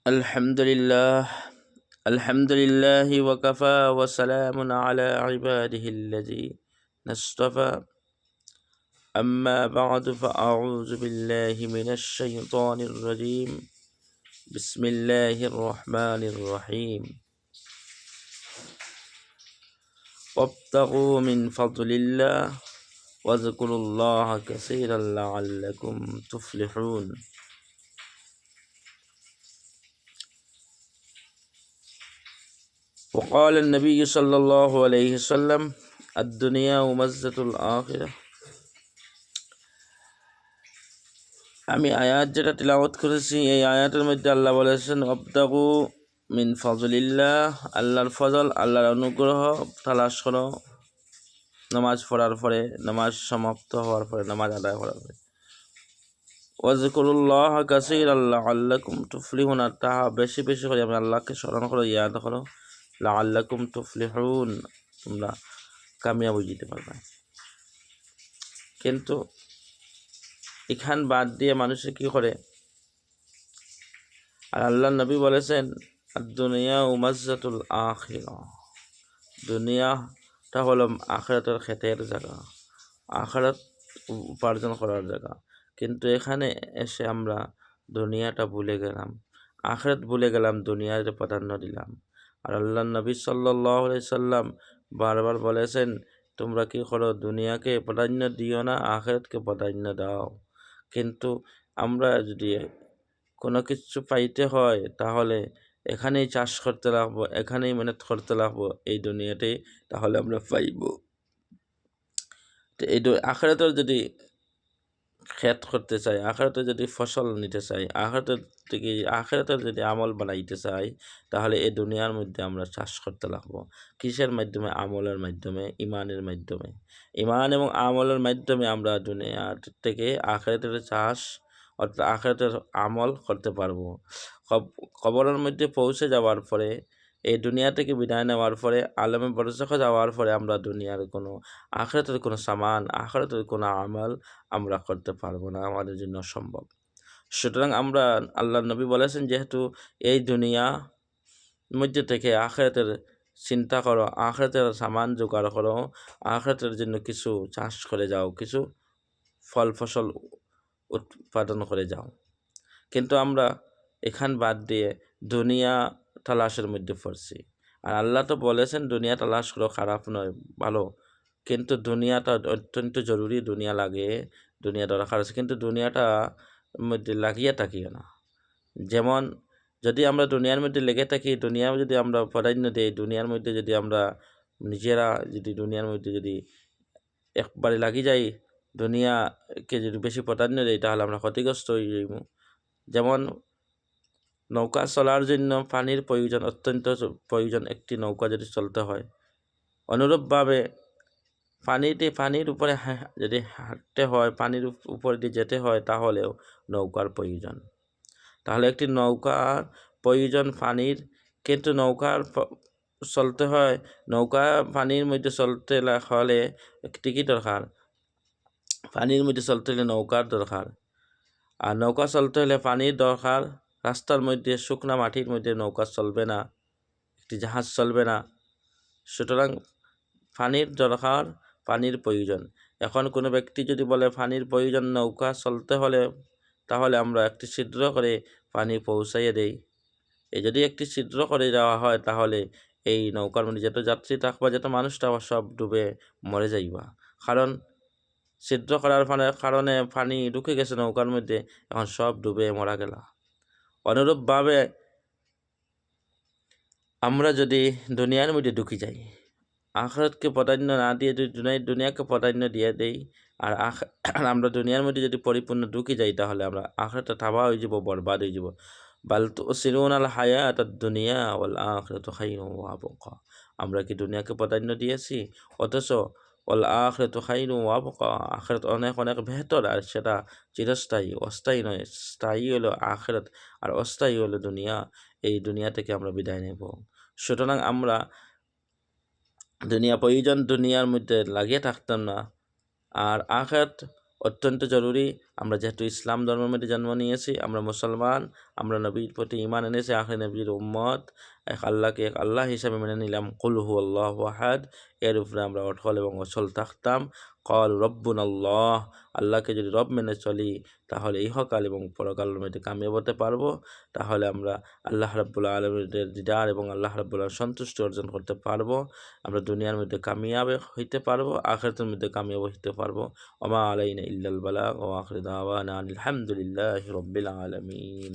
الحمد لله الحمد لله وكفى وسلام على عباده الذين اصطفى أما بعد فأعوذ بالله من الشيطان الرجيم بسم الله الرحمن الرحيم وابتغوا من فضل الله واذكروا الله كثيرا لعلكم تفلحون وقال النبي صلى الله عليه وسلم الدنيا ممزة الآخرة আমি আয়াত যেটা তিলাওয়াত করেছি এই আয়াতের মধ্যে আল্লাহ বলেছেন ওয়াবতাগু মিন ফজলিল্লাহ, আল্লাহর ফজল, আল্লাহর অনুগ্রহ তালাশ করো নামাজ পড়ার পরে, নামাজ সমাপ্ত হওয়ার পরে, নামাজ আদায় করার পরে। ওয়াজকুরুল্লাহ কাসীরান লাআল্লাকুম তুফলিহুন, আর তাহা বেশি বেশি করে আমি আল্লাহকে স্মরণ করো, ইয়াদ করো, লাআল্লাকুম তুফলিহুন, তোমরা কামিয়াব যেতে পারবে। কিন্তু এখান বাদ দিয়ে মানুষে কি করে? আর আল্লাহ নবী বলেছেন দুনিয়া উমাজ্জাতুল আখিরা, দুনিয়াটা হলো আখিরাতের ক্ষেতের জায়গা, আখিরাত উপার্জন করার জায়গা। কিন্তু এখানে এসে আমরা দুনিয়াটা ভুলে গেলাম, আখিরাত ভুলে গেলাম, দুনিয়ার প্রাধান্য দিলাম। আর আল্লাহ নবী সাল্লাল্লাহু আলাইহি সাল্লাম বারবার বলেছেন তোমরা কি করো, দুনিয়াকে প্রাধান্য দিও না, আখিরাতকে প্রাধান্য দাও। কিন্তু আমরা যদি কোনো কিছু পাইতে হয় তাহলে এখানেই চাষ করতে লাগবো, এখানেই মেহনত করতে লাগবো এই দুনিয়াতে, তাহলে আমরা পাইব। তো এই আখিরাতের যদি খেত করতে চাই, আখিরাতে যদি ফসল নিতে চাই, আখিরাতের যদি আমল বানাইতে চাই, তাহলে এই দুনিয়ার মধ্যে আমরা চাষ করতে লাগবো। কিসের মাধ্যমে? আমলের মাধ্যমে, ইমানের মাধ্যমে। ইমান এবং আমলের মাধ্যমে আমরা দুনিয়া থেকে আখিরাতের চাষ অর্থাৎ আখিরাতের আমল করতে পারবো। কবরের মধ্যে পৌঁছে যাওয়ার পরে, এই দুনিয়া থেকে বিদায় নেওয়ার পরে, আলমে বরজখে যাওয়ার পরে আমরা দুনিয়ার কোনো আখিরাতের কোনো সামান, আখিরাতের কোনো আমল আমরা করতে পারবো না, আমাদের জন্য অসম্ভব। সুতরাং আমরা, আল্লাহ নবী বলেছেন যেহেতু এই দুনিয়া মধ্যে থেকে আখিরাতের চিন্তা করো, আখিরাতের সামান জোগাড় করো, আখিরাতের জন্য কিছু চাষ করে যাও, কিছু ফল ফসল উৎপাদন করে যাও। কিন্তু আমরা এখান বাদ দিয়ে দুনিয়া তালাশের মধ্যে পড়ছি। আর আল্লাহ তো বলেছেন দুনিয়া তালাশ করো, খারাপ নয়, ভালো। কিন্তু দুনিয়াটা অত্যন্ত জরুরি, দুনিয়া লাগে, দুনিয়া দরকার আছে, কিন্তু দুনিয়াটা মধ্যে লাগিয়ে থাকিও না। যেমন যদি আমরা দুনিয়ার মধ্যে লেগে থাকি, দুনিয়া যদি আমরা প্রাধান্য দিই, দুনিয়ার মধ্যে যদি আমরা নিজেরা যদি দুনিয়ার মধ্যে যদি একবারে লাগি যাই, দুনিয়াকে যদি বেশি প্রাধান্য দিই, তাহলে আমরা ক্ষতিগ্রস্ত হয়ে যাইব। যেমন নৌকা চলার জন্য পানির প্রয়োজন, অত্যন্ত প্রয়োজন একটি নৌকা যদি চলতে হয়। অনুরূপভাবে পানির উপরে যদি হাঁটতে হয়, পানির উপর দিয়ে যেতে হয়, তাহলেও নৌকার প্রয়োজন। তাহলে একটি নৌকার প্রয়োজন পানির, কিন্তু চলতে হয়, নৌকা পানির মধ্যে চলতে হলে একটি কি দরকার? পানির মধ্যে চলতে হলে নৌকার দরকার। আর নৌকা চলতে হলে পানির দরকার। রাস্তার মধ্যে শুকনা মাটির মধ্যে নৌকা চলবে না, একটি জাহাজ চলবে না। সুতরাং পানির দরকার, পানির প্রয়োজন। এখন কোনো ব্যক্তি যদি বলে পানির প্রয়োজন নৌকা চলতে হলে, তাহলে আমরা একটি ছিদ্র করে পানি পৌঁছাইয়ে দেই। যদি একটি ছিদ্র করে দেওয়া হয়, তাহলে এই নৌকার মধ্যে যত যাত্রী থাকবা, যত মানুষ থাকবা, সব ডুবে মরে যাইবা। কারণ ছিদ্র করার কারণে পানি ঢুকে গেছে নৌকার মধ্যে, এখন সব ডুবে মরা গেল। অনুরূপভাবে আমরা যদি দুনিয়ার মধ্যে ঢুকে যাই, আখিরাতকে প্রাধান্য না দিয়ে যদি দুনিয়াকে প্রাধান্য দিয়ে দেই, আর আমরা দুনিয়ার মধ্যে যদি পরিপূর্ণ ঢুকে যাই, তাহলে আমরা আখিরাতে তাবাহ হয়ে যাব, বরবাদ হয়ে যাব। বাল তুসিরুনাল হায়াতাদ দুনিয়া ওয়াল আখিরাতু খায়রুন ওয়া আবকা। আমরা কি দুনিয়াকে প্রাধান্য দিয়েছি? অথচ ওয়াল আখিরাতু খায়রুন ওয়া আবকা, আখিরাত অনেক অনেক বেহতর, আর সেটা চিরস্থায়ী, অস্থায়ী নয়। স্থায়ী হলো আখিরাত, আর অস্থায়ী হলো দুনিয়া। এই দুনিয়া থেকে আমরা বিদায় নেব। সুতরাং আমরা দুনিয়া প্রয়োজন, দুনিয়ার মধ্যে লাগিয়ে থাকতাম না। আর আখিরাত অত্যন্ত জরুরি, আমরা যেহেতু ইসলাম ধর্মের মধ্যে জন্ম নিয়েছি, আমরা মুসলমান, আমরা নবীর প্রতি ঈমান এনেছি, আখির নবীর উম্মত, এক আল্লাহকে এক আল্লাহ হিসাবে মেনে নিলাম, কুল হুয়াল্লাহু আহাদ, এর উপরে আমরা অটল এবং অচল থাকতাম। ক্বালু রব্বুনাল্লাহ, আল্লাহকে যদি রব মেনে চলি তাহলে ইহকাল এবং পরকালের মধ্যে কামিয়াব হতে পারবো। তাহলে আমরা আল্লাহ রাব্বুল আলামিনের দিদার এবং আল্লাহ রাব্বুল আলামিনের সন্তুষ্টি অর্জন করতে পারবো। আমরা দুনিয়ার মধ্যে কামিয়াব হইতে পারবো, আখিরাতের মধ্যে কামিয়াব হইতে পারবো। ওয়া মা আলাইনা ইল্লাল বালাগ ওয়া আখিরু দাওয়ানা আনিল হামদুলিল্লাহি রাব্বিল আলামিন।